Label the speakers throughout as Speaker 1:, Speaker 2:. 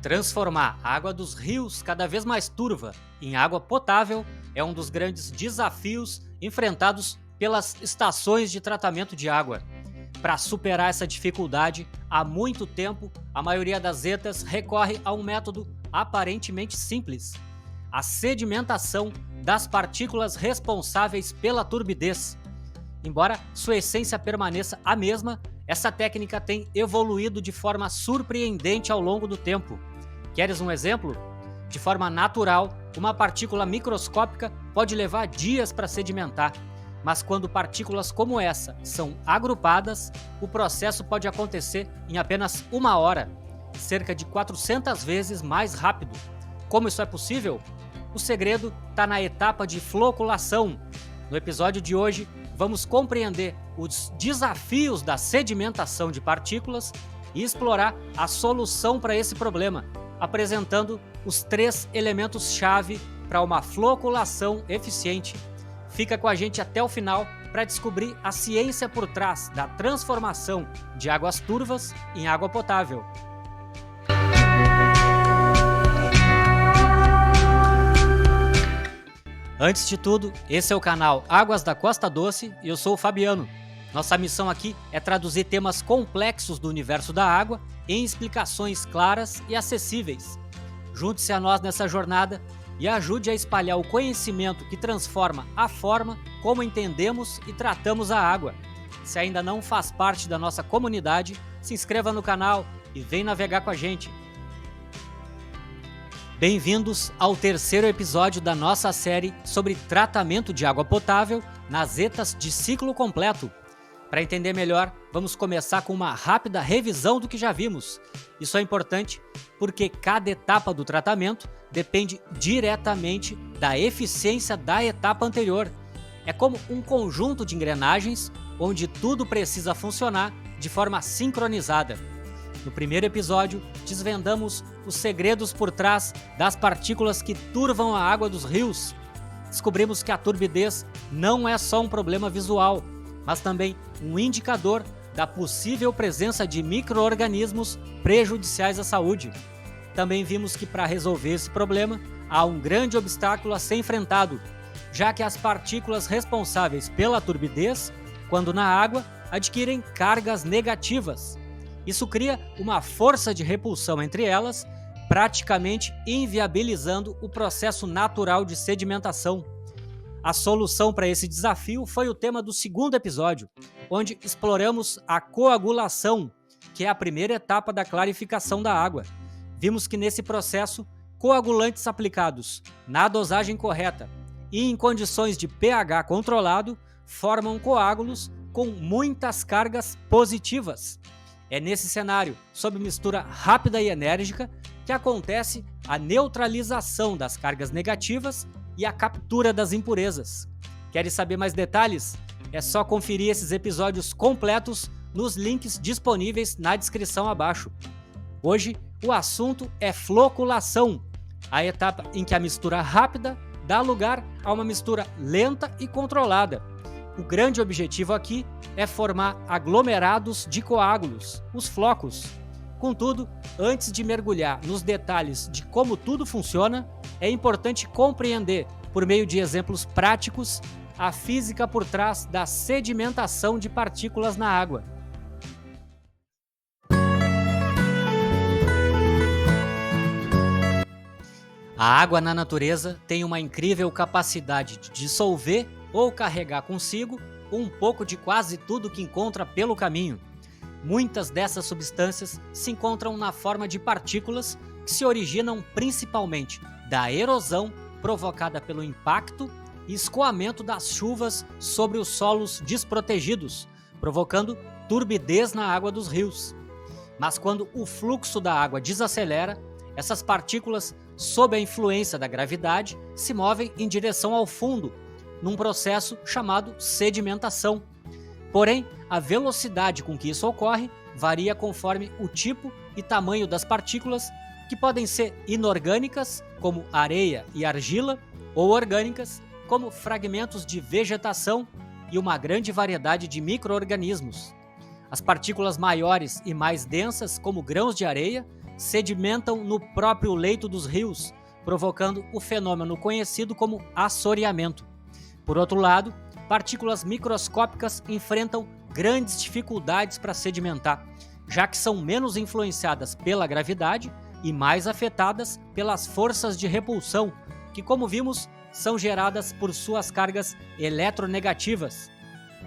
Speaker 1: Transformar a água dos rios cada vez mais turva em água potável é um dos grandes desafios enfrentados pelas estações de tratamento de água. Para superar essa dificuldade, há muito tempo, a maioria das ETAs recorre a um método aparentemente simples: a sedimentação das partículas responsáveis pela turbidez. Embora sua essência permaneça a mesma, essa técnica tem evoluído de forma surpreendente ao longo do tempo. Queres um exemplo? De forma natural, uma partícula microscópica pode levar dias para sedimentar, mas quando partículas como essa são agrupadas, o processo pode acontecer em apenas 1 hora, cerca de 400 vezes mais rápido. Como isso é possível? O segredo está na etapa de floculação. No episódio de hoje, vamos compreender os desafios da sedimentação de partículas e explorar a solução para esse problema, apresentando os 3 elementos-chave para uma floculação eficiente. Fica com a gente até o final para descobrir a ciência por trás da transformação de águas turvas em água potável. Antes de tudo, esse é o canal Águas da Costa Doce e eu sou o Fabiano. Nossa missão aqui é traduzir temas complexos do universo da água em explicações claras e acessíveis. Junte-se a nós nessa jornada e ajude a espalhar o conhecimento que transforma a forma como entendemos e tratamos a água. Se ainda não faz parte da nossa comunidade, se inscreva no canal e vem navegar com a gente. Bem-vindos ao 3º episódio da nossa série sobre tratamento de água potável nas ETAs de ciclo completo. Para entender melhor, vamos começar com uma rápida revisão do que já vimos. Isso é importante porque cada etapa do tratamento depende diretamente da eficiência da etapa anterior. É como um conjunto de engrenagens onde tudo precisa funcionar de forma sincronizada. No primeiro episódio, desvendamos os segredos por trás das partículas que turvam a água dos rios. Descobrimos que a turbidez não é só um problema visual, mas também um indicador da possível presença de micro-organismos prejudiciais à saúde. Também vimos que para resolver esse problema, há um grande obstáculo a ser enfrentado, já que as partículas responsáveis pela turbidez, quando na água, adquirem cargas negativas. Isso cria uma força de repulsão entre elas, praticamente inviabilizando o processo natural de sedimentação. A solução para esse desafio foi o tema do 2º episódio, onde exploramos a coagulação, que é a primeira etapa da clarificação da água. Vimos que nesse processo, coagulantes aplicados na dosagem correta e em condições de pH controlado formam coágulos com muitas cargas positivas. É nesse cenário, sob mistura rápida e enérgica, que acontece a neutralização das cargas negativas e a captura das impurezas. Queres saber mais detalhes? É só conferir esses episódios completos nos links disponíveis na descrição abaixo. Hoje, o assunto é floculação, a etapa em que a mistura rápida dá lugar a uma mistura lenta e controlada. O grande objetivo aqui é formar aglomerados de coágulos, os flocos. Contudo, antes de mergulhar nos detalhes de como tudo funciona, é importante compreender, por meio de exemplos práticos, a física por trás da sedimentação de partículas na água. A água na natureza tem uma incrível capacidade de dissolver ou carregar consigo um pouco de quase tudo que encontra pelo caminho. Muitas dessas substâncias se encontram na forma de partículas que se originam principalmente da erosão provocada pelo impacto e escoamento das chuvas sobre os solos desprotegidos, provocando turbidez na água dos rios. Mas quando o fluxo da água desacelera, essas partículas, sob a influência da gravidade, se movem em direção ao fundo, num processo chamado sedimentação. Porém, a velocidade com que isso ocorre varia conforme o tipo e tamanho das partículas, que podem ser inorgânicas, como areia e argila, ou orgânicas, como fragmentos de vegetação e uma grande variedade de micro-organismos. As partículas maiores e mais densas, como grãos de areia, sedimentam no próprio leito dos rios, provocando o fenômeno conhecido como assoreamento. Por outro lado, partículas microscópicas enfrentam grandes dificuldades para sedimentar, já que são menos influenciadas pela gravidade e mais afetadas pelas forças de repulsão, que, como vimos, são geradas por suas cargas eletronegativas.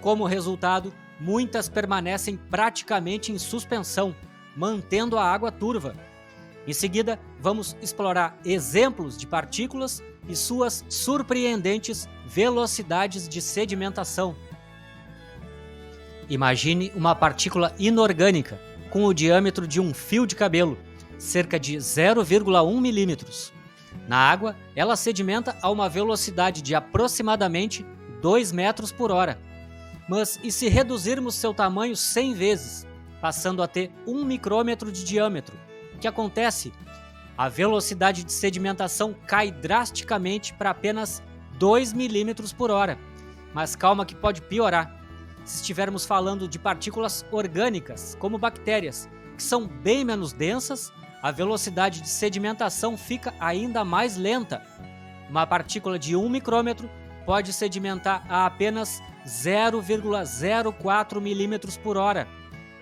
Speaker 1: Como resultado, muitas permanecem praticamente em suspensão, mantendo a água turva. Em seguida, vamos explorar exemplos de partículas e suas surpreendentes velocidades de sedimentação. Imagine uma partícula inorgânica com o diâmetro de um fio de cabelo, cerca de 0,1 milímetros. Na água, ela sedimenta a uma velocidade de aproximadamente 2 metros por hora. Mas e se reduzirmos seu tamanho 100 vezes, passando a ter 1 micrômetro de diâmetro? O que acontece? A velocidade de sedimentação cai drasticamente para apenas 2 milímetros por hora. Mas calma que pode piorar. Se estivermos falando de partículas orgânicas, como bactérias, que são bem menos densas, a velocidade de sedimentação fica ainda mais lenta. Uma partícula de 1 micrômetro pode sedimentar a apenas 0,04 milímetros por hora,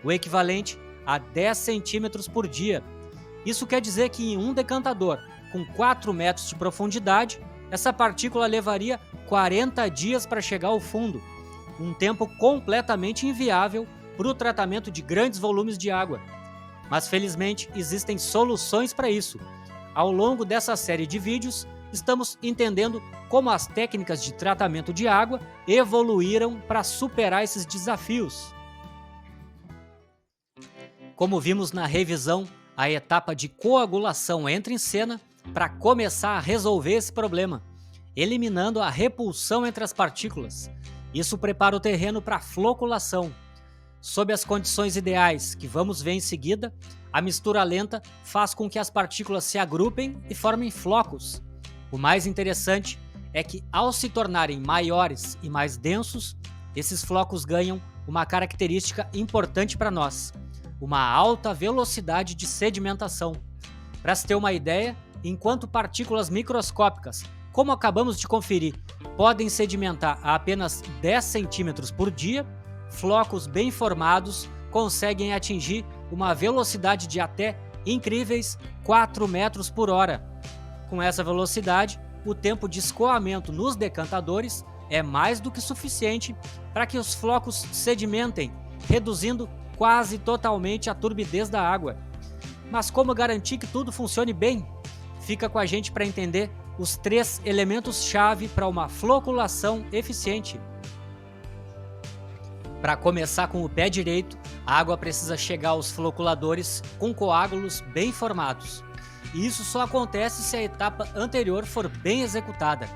Speaker 1: o equivalente a 10 centímetros por dia. Isso quer dizer que em um decantador com 4 metros de profundidade, essa partícula levaria 40 dias para chegar ao fundo, um tempo completamente inviável para o tratamento de grandes volumes de água. Mas felizmente existem soluções para isso. Ao longo dessa série de vídeos, estamos entendendo como as técnicas de tratamento de água evoluíram para superar esses desafios. Como vimos na revisão, a etapa de coagulação entra em cena para começar a resolver esse problema, eliminando a repulsão entre as partículas. Isso prepara o terreno para a floculação. Sob as condições ideais, que vamos ver em seguida, a mistura lenta faz com que as partículas se agrupem e formem flocos. O mais interessante é que, ao se tornarem maiores e mais densos, esses flocos ganham uma característica importante para nós: uma alta velocidade de sedimentação. Para se ter uma ideia, enquanto partículas microscópicas, como acabamos de conferir, podem sedimentar a apenas 10 centímetros por dia, flocos bem formados conseguem atingir uma velocidade de até incríveis 4 metros por hora. Com essa velocidade, o tempo de escoamento nos decantadores é mais do que suficiente para que os flocos sedimentem, reduzindo quase totalmente a turbidez da água. Mas como garantir que tudo funcione bem? Fica com a gente para entender os 3 elementos-chave para uma floculação eficiente. Para começar com o pé direito, a água precisa chegar aos floculadores com coágulos bem formados. E isso só acontece se a etapa anterior for bem executada.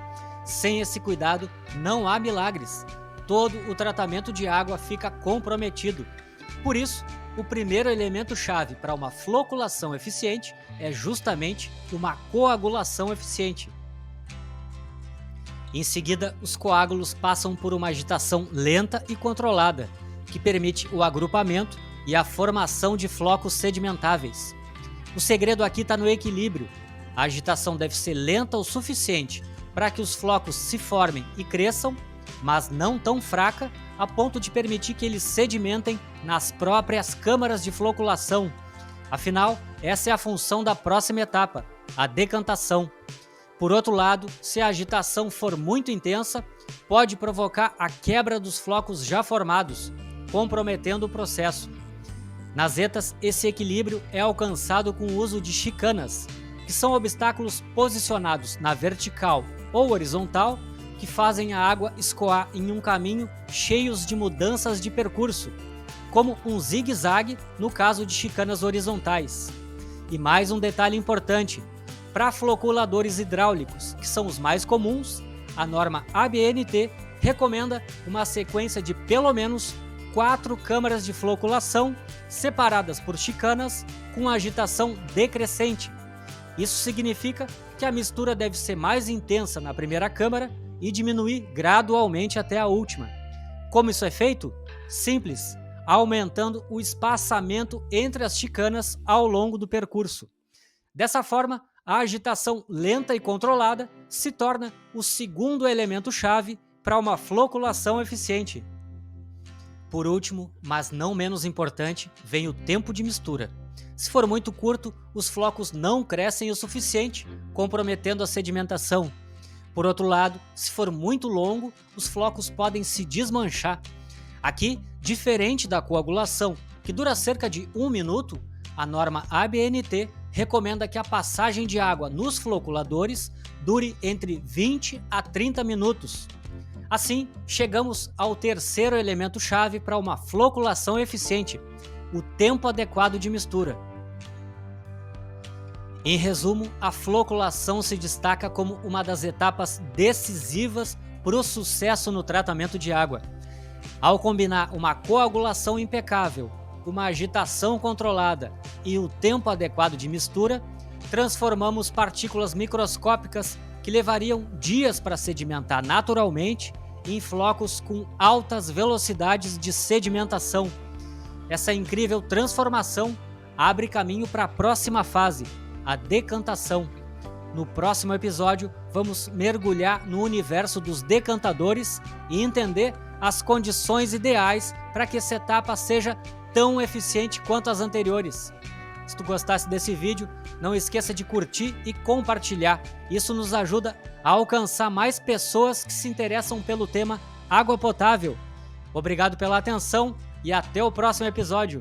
Speaker 1: Sem esse cuidado, não há milagres. Todo o tratamento de água fica comprometido. Por isso, o primeiro elemento-chave para uma floculação eficiente é justamente uma coagulação eficiente. Em seguida, os coágulos passam por uma agitação lenta e controlada, que permite o agrupamento e a formação de flocos sedimentáveis. O segredo aqui está no equilíbrio. A agitação deve ser lenta o suficiente para que os flocos se formem e cresçam, mas não tão fraca a ponto de permitir que eles sedimentem nas próprias câmaras de floculação. Afinal, essa é a função da próxima etapa, a decantação. Por outro lado, se a agitação for muito intensa, pode provocar a quebra dos flocos já formados, comprometendo o processo. Nas etas, esse equilíbrio é alcançado com o uso de chicanas, que são obstáculos posicionados na vertical ou horizontal que fazem a água escoar em um caminho cheios de mudanças de percurso, como um zigue-zague no caso de chicanas horizontais. E mais um detalhe importante: para floculadores hidráulicos, que são os mais comuns, a norma ABNT recomenda uma sequência de pelo menos 4 câmaras de floculação separadas por chicanas com agitação decrescente. Isso significa que a mistura deve ser mais intensa na primeira câmara e diminuir gradualmente até a última. Como isso é feito? Simples, aumentando o espaçamento entre as chicanas ao longo do percurso. Dessa forma, a agitação lenta e controlada se torna o segundo elemento-chave para uma floculação eficiente. Por último, mas não menos importante, vem o tempo de mistura. Se for muito curto, os flocos não crescem o suficiente, comprometendo a sedimentação. Por outro lado, se for muito longo, os flocos podem se desmanchar. Aqui, diferente da coagulação, que dura cerca de 1 minuto, a norma ABNT recomenda que a passagem de água nos floculadores dure entre 20 a 30 minutos. Assim, chegamos ao terceiro elemento-chave para uma floculação eficiente, o tempo adequado de mistura. Em resumo, a floculação se destaca como uma das etapas decisivas para o sucesso no tratamento de água. Ao combinar uma coagulação impecável, uma agitação controlada e o tempo adequado de mistura, transformamos partículas microscópicas que levariam dias para sedimentar naturalmente em flocos com altas velocidades de sedimentação. Essa incrível transformação abre caminho para a próxima fase, a decantação. No próximo episódio, vamos mergulhar no universo dos decantadores e entender as condições ideais para que essa etapa seja tão eficiente quanto as anteriores. Se tu gostasse desse vídeo, não esqueça de curtir e compartilhar. Isso nos ajuda a alcançar mais pessoas que se interessam pelo tema água potável. Obrigado pela atenção e até o próximo episódio.